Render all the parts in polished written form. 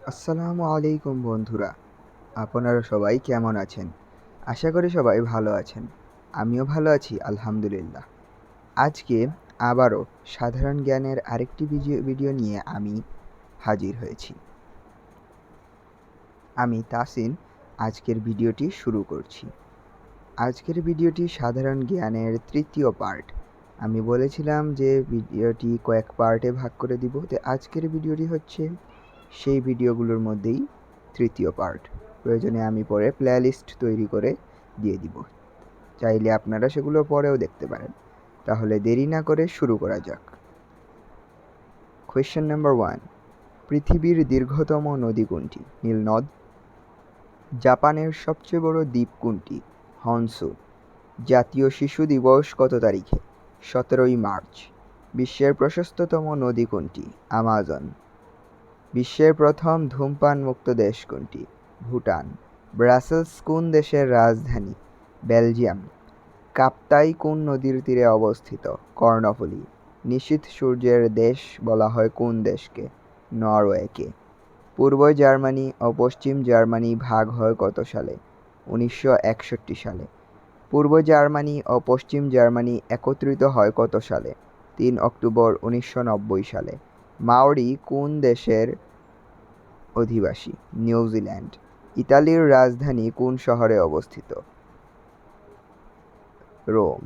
আসসালামু আলাইকুম বন্ধুরা, আপনারা সবাই কেমন আছেন? আশা করি সবাই ভালো আছেন। আমিও ভালো আছি আলহামদুলিল্লাহ। আজকে আবারও সাধারণ জ্ঞানের আরেকটি ভিডিও নিয়ে আমি হাজির হয়েছি। আমি তাসিন আজকের ভিডিওটি শুরু করছি। আজকের ভিডিওটি সাধারণ জ্ঞানের তৃতীয় পার্ট। আমি বলেছিলাম যে ভিডিওটি কয়েক পার্টে ভাগ করে দিব, তো আজকের ভিডিওটি হচ্ছে সেই ভিডিওগুলোর মধ্যেই তৃতীয় পার্ট। প্রয়োজনে আমি পরে প্লেলিস্ট তৈরি করে দিয়ে দিব, চাইলে আপনারা সেগুলো পরেও দেখতে পারেন। তাহলে দেরি না করে শুরু করা যাক। কোয়েশ্চেন নাম্বার 1, পৃথিবীর দীর্ঘতম নদী কোনটি? নীলনদ। জাপানের সবচেয়ে বড় দ্বীপ কোনটি? হনসু। জাতীয় শিশু দিবস কত তারিখে? 17ই মার্চ। বিশ্বের প্রশস্ততম নদী কোনটি? আমাজন। বিশ্বের প্রথম ধূমপান মুক্ত দেশ কোনটি? ভুটান। ব্রাসেলস কোন দেশের রাজধানী? বেলজিয়াম। কাপ্তাই কোন নদীর তীরে অবস্থিত? কর্ণফুলী। নিশীথ সূর্যের দেশ বলা হয় কোন দেশকে? নরওয়েকে। পূর্ব জার্মানি ও পশ্চিম জার্মানি ভাগ হয় কত সালে? 1961 সালে। পূর্ব জার্মানি ও পশ্চিম জার্মানি একত্রিত হয় কত সালে? 3 অক্টোবর 1990 সালে। মাওরি কোন দেশের অধিবাসী? নিউজিল্যান্ড। ইতালির রাজধানী কোন শহরে অবস্থিত? রোম।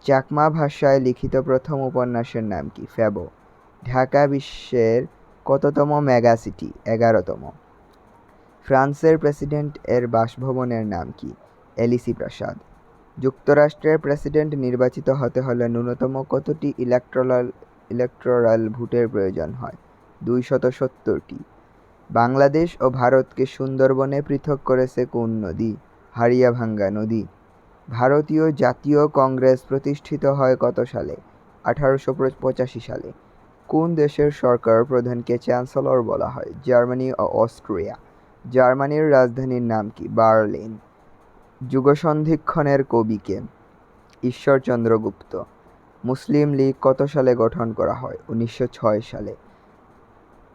চাকমা ভাষায় লিখিত প্রথম উপন্যাসের নাম কি? ফ্যাবো। ঢাকা বিশ্বের কততম মেগাসিটি? 11তম। ফ্রান্সের প্রেসিডেন্ট এর বাসভবনের নাম কি? এলিসি প্রাসাদ। যুক্তরাষ্ট্রের প্রেসিডেন্ট নির্বাচিত হতে হলে ন্যূনতম কতটি ইলেকটোরাল ভোটের প্রয়োজন হয়? 270টি। বাংলাদেশ ও ভারতকে সুন্দরবনে পৃথক করেছে কোন নদী? হাড়িয়াভাঙ্গা নদী। ভারতীয় জাতীয় কংগ্রেস প্রতিষ্ঠিত হয় কত সালে? 1885 সালে। কোন দেশের সরকার প্রধানকে চ্যান্সেলর বলা হয়? জার্মানি ও অস্ট্রিয়া। জার্মানির রাজধানীর নাম কি? বার্লিন। যুগসন্ধিক্ষণের কবি কে? ঈশ্বরচন্দ্র গুপ্ত। মুসলিম লীগ কত সালে গঠন করা হয়? 1906 সালে।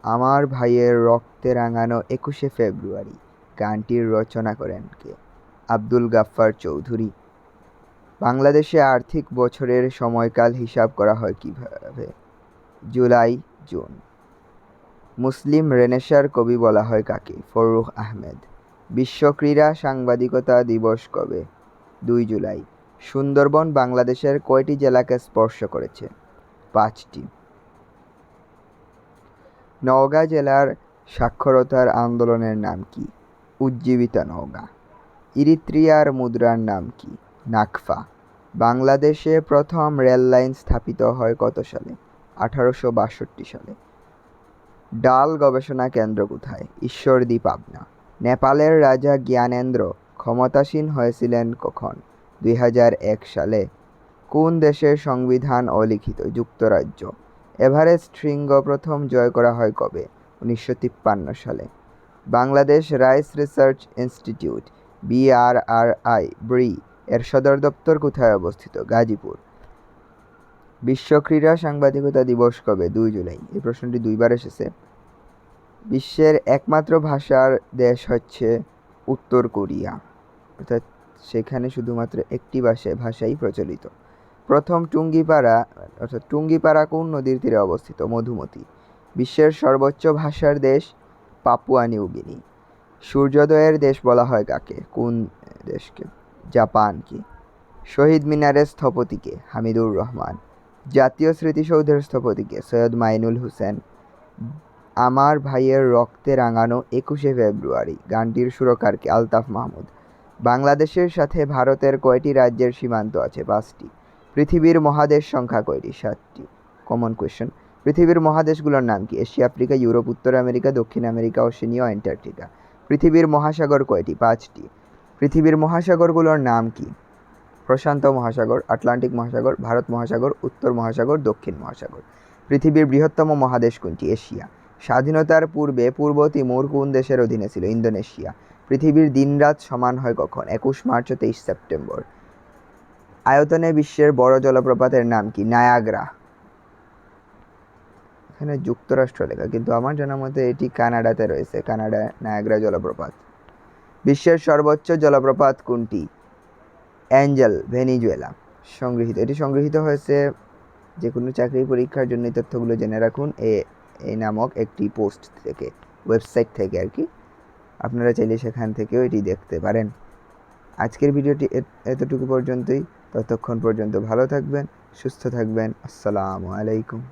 আমার ভাইয়ের রক্তে রাঙানো 21শে ফেব্রুয়ারি গানটির রচনা করেন কে? আব্দুল গাফফার চৌধুরী। বাংলাদেশে আর্থিক বছরের সময়কাল হিসাব করা হয় কিভাবে? জুলাই, জুন। মুসলিম রেনেসাঁর কবি বলা হয় কাকে? ফররুখ আহমেদ। বিশ্ব ক্রীড়া সাংবাদিকতা দিবস কবে? 2 জুলাই। সুন্দরবন বাংলাদেশের কয়টি জেলাকে স্পর্শ করেছে? 5টি। নওগাঁ জেলার সাক্ষরতার আন্দোলনের নাম কি? উজ্জীবিতা নওগাঁ। ইরিত্রিয়ার মুদ্রার নাম কি? নাকফা। বাংলাদেশে প্রথম রেল লাইন স্থাপিত হয় কত সালে? 1862 সালে। ডাল গবেষণা কেন্দ্র কোথায়? ঈশ্বরদী, পাবনা। নেপালের রাজা জ্ঞানেন্দ্র ক্ষমতাসীন হয়েছিলেন কখন? 2001 সালে। কোন দেশের সংবিধান অলিখিত? যুক্তরাজ্য। এভারেস্ট শৃঙ্গ প্রথম জয় করা হয় কবে? 1953 সালে। Bangladesh rice research institute BRRI এর সদর দপ্তর কোথায় অবস্থিত? গাজীপুর। বিশ্ব ক্রীড়া সাংবাদিকতা দিবস কবে? 2 জুলাই। এই প্রশ্নটি দুইবার এসেছে। বিশ্বের একমাত্র ভাষার দেশ হচ্ছে উত্তর কোরিয়া, অর্থাৎ সেখানে শুধুমাত্র একটি ভাষাই প্রচলিত। প্রথম টুঙ্গিপাড়া কোন নদীর তীরে অবস্থিত? মধুমতি। বিশ্বের সর্বোচ্চ ভাষার দেশ পাপুয়া নিউ গিনি। সূর্যোদয়ের দেশ বলা হয় কাকে? কোন দেশকে? জাপান কি? শহীদ মিনারের স্থপতি কে? হামিদুর রহমান। জাতীয় স্মৃতিসৌধের স্থপতি কে? সৈয়দ মাইনুল হোসেন। আমার ভাইয়ের রক্তে রাঙানো 21শে ফেব্রুয়ারি গানটির সুরকার কে? আলতাফ মাহমুদ। বাংলাদেশের সাথে ভারতের কয়টি রাজ্যের সীমান্ত আছে? 5টি। পৃথিবীর মহাদেশ সংখ্যা কয়টি? 7টি। Common question. পৃথিবীর মহাদেশগুলোর নাম কি? এশিয়া, আফ্রিকা, ইউরোপ, উত্তর আমেরিকা, দক্ষিণ আমেরিকা, ওশেনিয়া, অ্যান্টার্কটিকা। পৃথিবীর মহাসাগর কয়টি? 5টি। পৃথিবীর মহাসাগরগুলোর নাম কি? প্রশান্ত মহাসাগর, আটলান্টিক মহাসাগর, ভারত মহাসাগর, উত্তর মহাসাগর, দক্ষিণ মহাসাগর। পৃথিবীর বৃহত্তম মহাদেশ কোনটি? এশিয়া। স্বাধীনতার পূর্বে পূর্ব তিমুর কোন দেশের অধীনে ছিল? ইন্দোনেশিয়া। পৃথিবীর দিনরাত সমান হয় কখন? 21 মার্চ ও 23 সেপ্টেম্বর। আয়তনে বিশ্বের বড় জলপ্রপাতের নাম কি? নায়াগ্রা। এখানে যুক্তরাষ্ট্র লেখা, কিন্তু আমার জানা মতে এটি কানাডাতে রয়েছে, কানাডা নায়াগ্রা জলপ্রপাত। বিশ্বের সর্বোচ্চ জলপ্রপাত কোনটি? Angel, Venezuela. সংগৃহীত, এটি সংগৃহীত হয়েছে যে কোনো চাকরি পরীক্ষার জন্য এই তথ্যগুলো জেনে রাখুন এই নামক একটি পোস্ট থেকে, ওয়েবসাইট থেকে আর কি। আপনারা চাইলে সেখান থেকেও এটি দেখতে পারেন। আজকের ভিডিওটি এতটুকু পর্যন্তই। ততক্ষণ পর্যন্ত ভালো থাকবেন, সুস্থ থাকবেন। আসসালামু আলাইকুম।